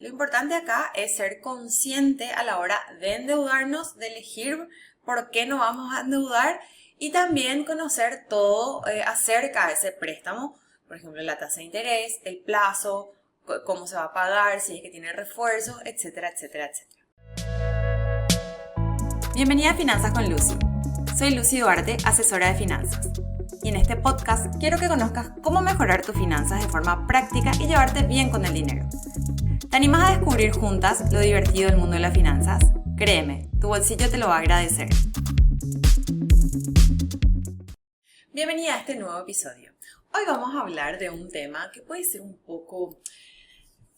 Lo importante acá es ser consciente a la hora de endeudarnos, de elegir por qué nos vamos a endeudar y también conocer todo acerca de ese préstamo, por ejemplo, la tasa de interés, el plazo, cómo se va a pagar, si es que tiene refuerzos, etcétera, etcétera, etcétera. Bienvenida a Finanzas con Lucy. Soy Lucy Duarte, asesora de finanzas. Y en este podcast quiero que conozcas cómo mejorar tus finanzas de forma práctica y llevarte bien con el dinero. ¿Te animas a descubrir juntas lo divertido del mundo de las finanzas? Créeme, tu bolsillo te lo va a agradecer. Bienvenida a este nuevo episodio. Hoy vamos a hablar de un tema que puede ser un poco,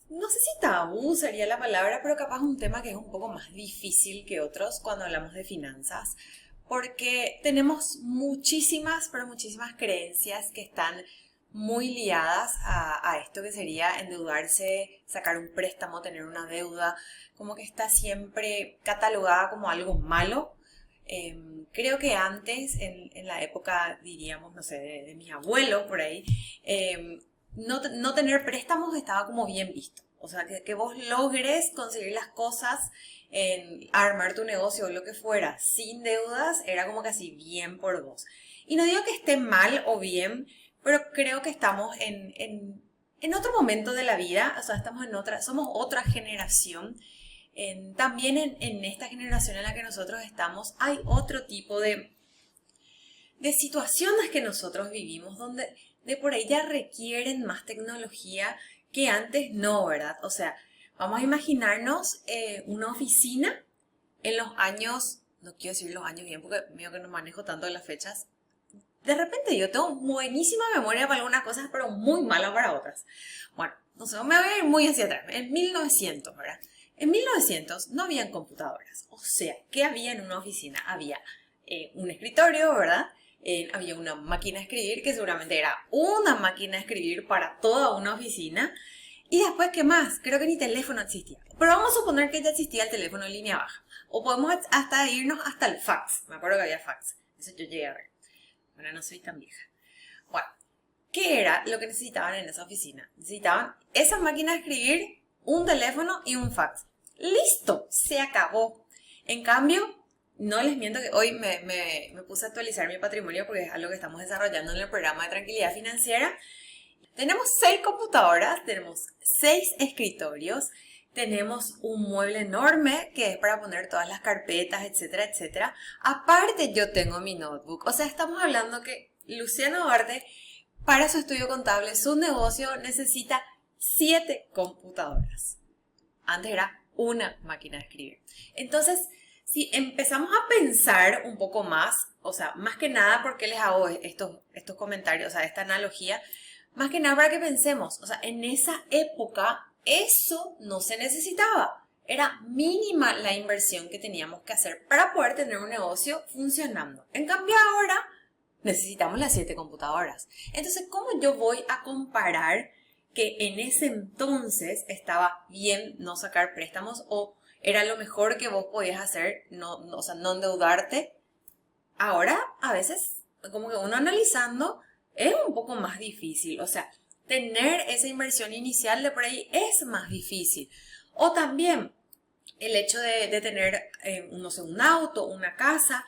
no sé si tabú sería la palabra, pero capaz un tema que es un poco más difícil que otros cuando hablamos de finanzas, porque tenemos muchísimas, pero muchísimas creencias que están muy liadas a esto que sería endeudarse, sacar un préstamo, tener una deuda, como que está siempre catalogada como algo malo. Creo que antes, en la época, diríamos, no sé, de mis abuelos por ahí, no tener préstamos estaba como bien visto. O sea, que vos logres conseguir las cosas, armar tu negocio o lo que fuera sin deudas, era como que así bien por vos. Y no digo que esté mal o bien, pero creo que estamos en otro momento de la vida, o sea, somos otra generación. También en esta generación en la que nosotros estamos hay otro tipo de situaciones que nosotros vivimos donde de por ahí ya requieren más tecnología que antes no, ¿verdad? O sea, vamos a imaginarnos una oficina en los años, no quiero decir los años bien porque mío que no manejo tanto de las fechas. De repente yo tengo buenísima memoria para algunas cosas, pero muy mala para otras. Bueno, no sé, me voy a ir muy hacia atrás. En 1900, ¿verdad? En 1900 no habían computadoras. O sea, ¿qué había en una oficina? Había un escritorio, ¿verdad? Había una máquina de escribir, que seguramente era una máquina de escribir para toda una oficina. Y después, ¿qué más? Creo que ni teléfono existía. Pero vamos a suponer que ya existía el teléfono en línea baja. O podemos hasta irnos hasta el fax. Me acuerdo que había fax. Eso yo llegué a ver. Ahora no soy tan vieja. Bueno, ¿qué era lo que necesitaban en esa oficina? Necesitaban esa máquina de escribir, un teléfono y un fax. ¡Listo! Se acabó. En cambio, no les miento que hoy me puse a actualizar mi patrimonio porque es algo que estamos desarrollando en el programa de tranquilidad financiera. Tenemos 6 computadoras, tenemos 6 escritorios, tenemos un mueble enorme que es para poner todas las carpetas, etcétera, etcétera. Aparte yo tengo mi notebook. O sea, estamos hablando que Luciano Duarte, para su estudio contable, su negocio necesita 7 computadoras. Antes era una máquina de escribir. Entonces, si empezamos a pensar un poco más, o sea, más que nada porque les hago estos comentarios, o sea, esta analogía, más que nada para que pensemos, o sea, en esa época eso no se necesitaba. Era mínima la inversión que teníamos que hacer para poder tener un negocio funcionando. En cambio ahora necesitamos las 7 computadoras. Entonces, ¿cómo yo voy a comparar que en ese entonces estaba bien no sacar préstamos o era lo mejor que vos podías hacer, o sea, no endeudarte? Ahora, a veces, como que uno analizando, es un poco más difícil. O sea, tener esa inversión inicial de por ahí es más difícil. O también el hecho de tener, no sé, un auto, una casa.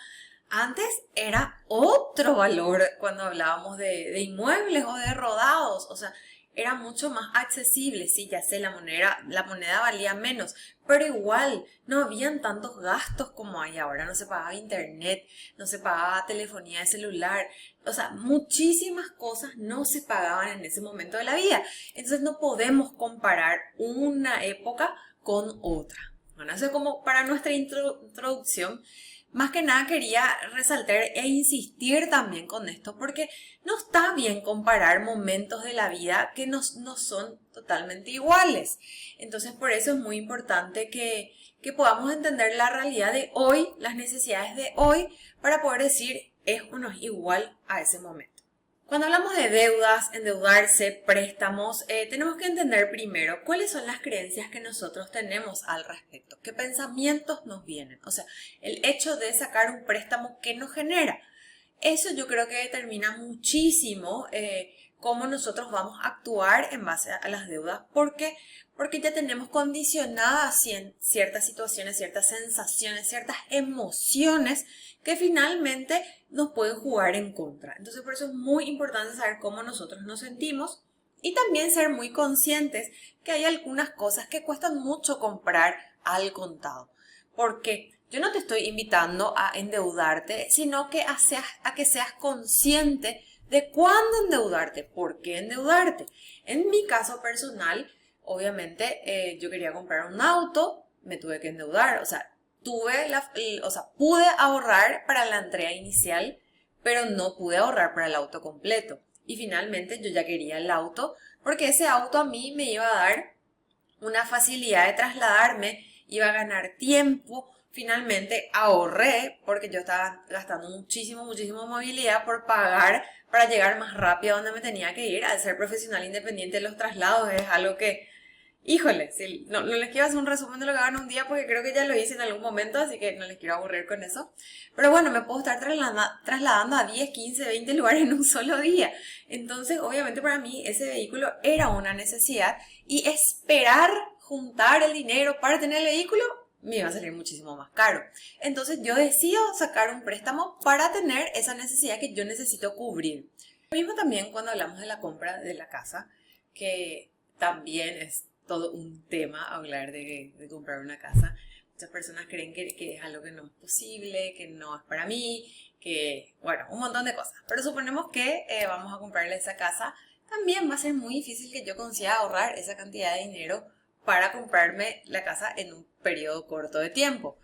Antes era otro valor cuando hablábamos de inmuebles o de rodados. O sea, era mucho más accesible. Sí, ya sé, la moneda valía menos, pero igual no habían tantos gastos como hay ahora. No se pagaba internet, no se pagaba telefonía de celular. O sea, muchísimas cosas no se pagaban en ese momento de la vida. Entonces no podemos comparar una época con otra. Bueno, eso es como para nuestra introducción. Más que nada quería resaltar e insistir también con esto porque no está bien comparar momentos de la vida que no son totalmente iguales. Entonces por eso es muy importante que podamos entender la realidad de hoy, las necesidades de hoy, para poder decir es o no es igual a ese momento. Cuando hablamos de deudas, endeudarse, préstamos, tenemos que entender primero cuáles son las creencias que nosotros tenemos al respecto, qué pensamientos nos vienen, o sea, el hecho de sacar un préstamo que nos genera. Eso yo creo que determina muchísimo cómo nosotros vamos a actuar en base a las deudas. ¿Por qué? Porque ya tenemos condicionadas ciertas situaciones, ciertas sensaciones, ciertas emociones que finalmente nos pueden jugar en contra. Entonces, por eso es muy importante saber cómo nosotros nos sentimos y también ser muy conscientes que hay algunas cosas que cuestan mucho comprar al contado. ¿Por qué? Yo no te estoy invitando a endeudarte, sino que a que seas consciente de cuándo endeudarte, por qué endeudarte. En mi caso personal, obviamente yo quería comprar un auto, me tuve que endeudar, o sea, pude ahorrar para la entrega inicial, pero no pude ahorrar para el auto completo. Y finalmente yo ya quería el auto, porque ese auto a mí me iba a dar una facilidad de trasladarme, iba a ganar tiempo. Finalmente ahorré porque yo estaba gastando muchísimo movilidad por pagar para llegar más rápido a donde me tenía que ir. Al ser profesional independiente, los traslados es algo que, híjole, no les quiero hacer un resumen de lo que hago en un día porque creo que ya lo hice en algún momento, así que no les quiero aburrir con eso. Pero bueno, me puedo estar trasladando a 10, 15, 20 lugares en un solo día. Entonces, obviamente para mí ese vehículo era una necesidad y esperar juntar el dinero para tener el vehículo me iba a salir muchísimo más caro. Entonces yo decido sacar un préstamo para tener esa necesidad que yo necesito cubrir. Lo mismo también cuando hablamos de la compra de la casa, que también es todo un tema hablar de comprar una casa. Muchas personas creen que es algo que no es posible, que no es para mí, que, bueno, un montón de cosas. Pero suponemos que vamos a comprarle esa casa. También va a ser muy difícil que yo consiga ahorrar esa cantidad de dinero para comprarme la casa en un periodo corto de tiempo.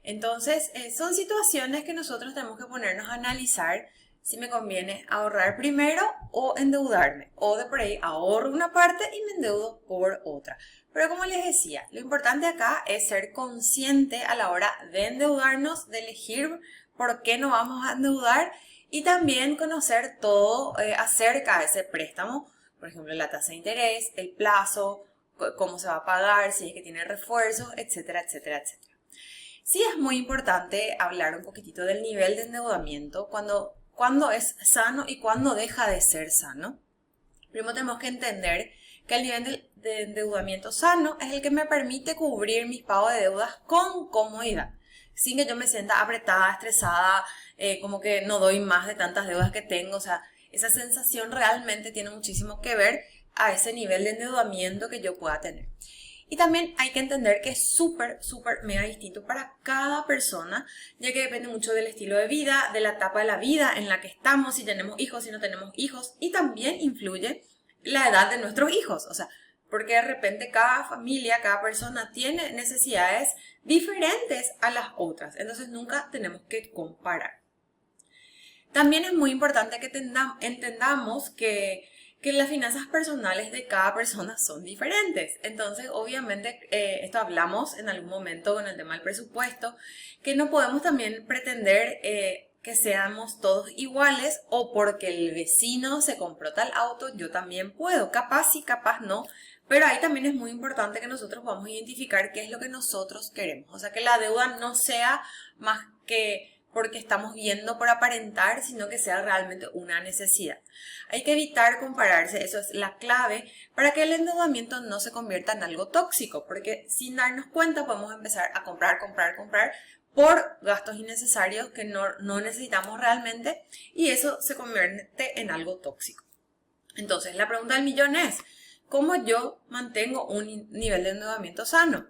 Entonces, son situaciones que nosotros tenemos que ponernos a analizar si me conviene ahorrar primero o endeudarme. O de por ahí ahorro una parte y me endeudo por otra. Pero como les decía, lo importante acá es ser consciente a la hora de endeudarnos, de elegir por qué nos vamos a endeudar y también conocer todo acerca de ese préstamo. Por ejemplo, la tasa de interés, el plazo, cómo se va a pagar, si es que tiene refuerzos, etcétera, etcétera, etcétera. Sí es muy importante hablar un poquitito del nivel de endeudamiento, cuando es sano y cuando deja de ser sano. Primero tenemos que entender que el nivel de endeudamiento sano es el que me permite cubrir mis pagos de deudas con comodidad, sin que yo me sienta apretada, estresada, como que no doy más de tantas deudas que tengo. O sea, esa sensación realmente tiene muchísimo que ver a ese nivel de endeudamiento que yo pueda tener. Y también hay que entender que es súper mega distinto para cada persona, ya que depende mucho del estilo de vida, de la etapa de la vida en la que estamos, si tenemos hijos, si no tenemos hijos, y también influye la edad de nuestros hijos. O sea, porque de repente cada familia, cada persona tiene necesidades diferentes a las otras, entonces nunca tenemos que comparar. También es muy importante que entendamos que las finanzas personales de cada persona son diferentes. Entonces, obviamente, esto hablamos en algún momento con el tema del presupuesto, que no podemos también pretender que seamos todos iguales o porque el vecino se compró tal auto, yo también puedo. Capaz sí, capaz no. Pero ahí también es muy importante que nosotros podamos identificar qué es lo que nosotros queremos. O sea, que la deuda no sea más que porque estamos viendo por aparentar, sino que sea realmente una necesidad. Hay que evitar compararse, eso es la clave para que el endeudamiento no se convierta en algo tóxico, porque sin darnos cuenta podemos empezar a comprar por gastos innecesarios que no necesitamos realmente y eso se convierte en algo tóxico. Entonces, la pregunta del millón es, ¿cómo yo mantengo un nivel de endeudamiento sano?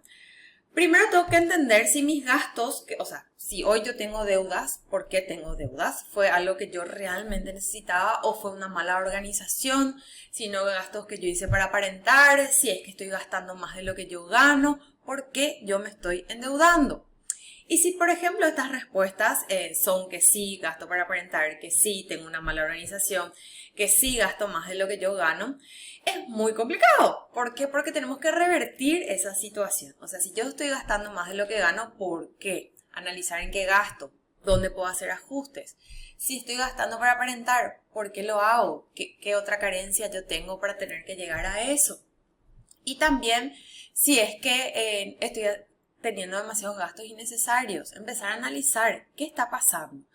Primero tengo que entender si mis gastos, o sea, si hoy yo tengo deudas, ¿por qué tengo deudas? ¿Fue algo que yo realmente necesitaba o fue una mala organización? Si no, gastos que yo hice para aparentar, si es que estoy gastando más de lo que yo gano, ¿por qué yo me estoy endeudando? Y si, por ejemplo, estas respuestas son que sí, gasto para aparentar, que sí, tengo una mala organización, que sí, gasto más de lo que yo gano, es muy complicado. ¿Por qué? Porque tenemos que revertir esa situación. O sea, si yo estoy gastando más de lo que gano, ¿por qué? Analizar en qué gasto, dónde puedo hacer ajustes. Si estoy gastando para aparentar, ¿por qué lo hago? ¿Qué otra carencia yo tengo para tener que llegar a eso? Y también, si es que estoy teniendo demasiados gastos innecesarios, empezar a analizar qué está pasando.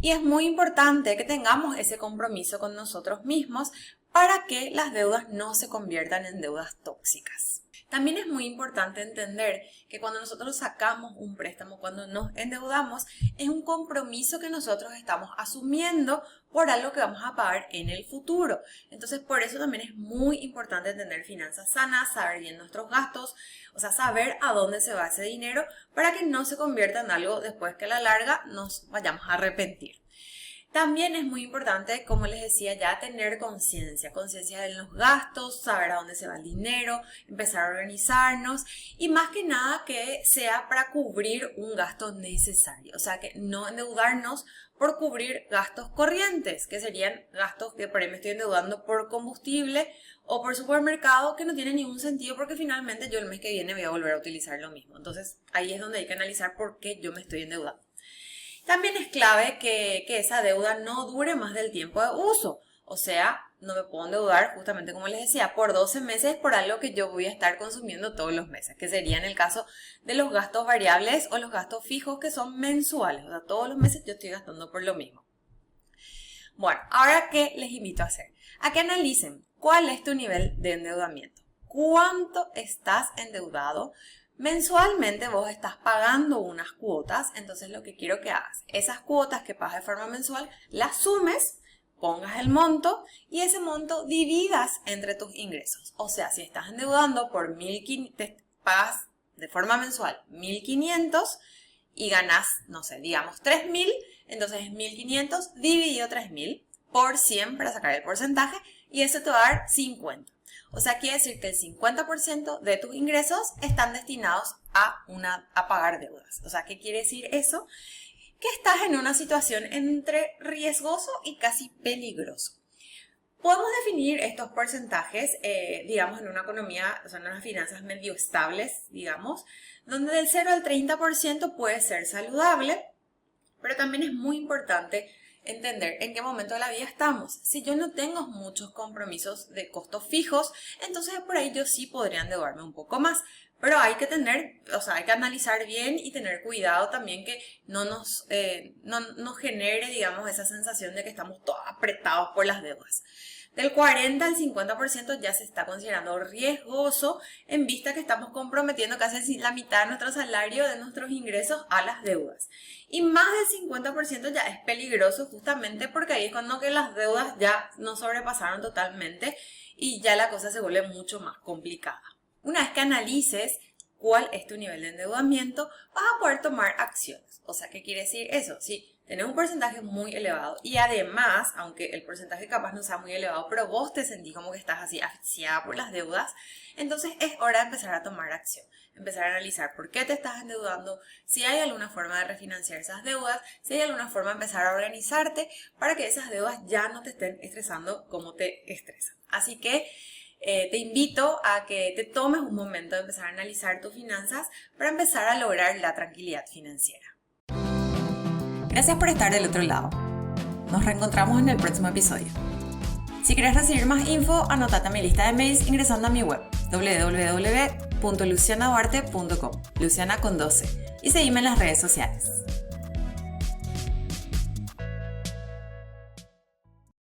Y es muy importante que tengamos ese compromiso con nosotros mismos para que las deudas no se conviertan en deudas tóxicas. También es muy importante entender que cuando nosotros sacamos un préstamo, cuando nos endeudamos, es un compromiso que nosotros estamos asumiendo por algo que vamos a pagar en el futuro. Entonces, por eso también es muy importante tener finanzas sanas, saber bien nuestros gastos, o sea, saber a dónde se va ese dinero para que no se convierta en algo después que a la larga nos vayamos a arrepentir. También es muy importante, como les decía ya, tener conciencia de los gastos, saber a dónde se va el dinero, empezar a organizarnos y más que nada que sea para cubrir un gasto necesario. O sea, que no endeudarnos por cubrir gastos corrientes, que serían gastos que por ahí me estoy endeudando por combustible o por supermercado, que no tiene ningún sentido porque finalmente yo el mes que viene voy a volver a utilizar lo mismo. Entonces, ahí es donde hay que analizar por qué yo me estoy endeudando. También es clave que esa deuda no dure más del tiempo de uso. O sea, no me puedo endeudar, justamente como les decía, por 12 meses por algo que yo voy a estar consumiendo todos los meses, que sería en el caso de los gastos variables o los gastos fijos que son mensuales. O sea, todos los meses yo estoy gastando por lo mismo. Bueno, ahora, ¿qué les invito a hacer? A que analicen cuál es tu nivel de endeudamiento. ¿Cuánto estás endeudado? Mensualmente vos estás pagando unas cuotas, entonces lo que quiero que hagas, esas cuotas que pagas de forma mensual, las sumes, pongas el monto y ese monto dividas entre tus ingresos. O sea, si estás endeudando por 1.500, te pagas de forma mensual 1.500 y ganas, no sé, digamos 3.000, entonces es 1.500 dividido 3.000 por 100 para sacar el porcentaje y eso te va a dar 50. O sea, quiere decir que el 50% de tus ingresos están destinados a pagar deudas. O sea, ¿qué quiere decir eso? Que estás en una situación entre riesgoso y casi peligroso. Podemos definir estos porcentajes, digamos, en una economía, o sea, en unas finanzas medio estables, digamos, donde del 0 al 30% puede ser saludable, pero también es muy importante entender en qué momento de la vida estamos. Si yo no tengo muchos compromisos de costos fijos, entonces por ahí yo sí podría endeudarme un poco más. Pero hay que hay que analizar bien y tener cuidado también que no nos genere, digamos, esa sensación de que estamos todos apretados por las deudas. Del 40 al 50% ya se está considerando riesgoso en vista que estamos comprometiendo casi la mitad de nuestro salario, de nuestros ingresos a las deudas. Y más del 50% ya es peligroso justamente porque ahí es cuando que las deudas ya nos sobrepasaron totalmente y ya la cosa se vuelve mucho más complicada. Una vez que analices cuál es tu nivel de endeudamiento, vas a poder tomar acciones. O sea, ¿qué quiere decir eso? Si tenés un porcentaje muy elevado y además, aunque el porcentaje capaz no sea muy elevado, pero vos te sentís como que estás así asfixiada por las deudas, entonces es hora de empezar a tomar acción. Empezar a analizar por qué te estás endeudando, si hay alguna forma de refinanciar esas deudas, si hay alguna forma de empezar a organizarte para que esas deudas ya no te estén estresando como te estresan. Así que te invito a que te tomes un momento de empezar a analizar tus finanzas para empezar a lograr la tranquilidad financiera. Gracias por estar del otro lado. Nos reencontramos en el próximo episodio. Si quieres recibir más info, anótate a mi lista de mails ingresando a mi web www.lucianaduarte.com, Luciana con 12, y seguime en las redes sociales.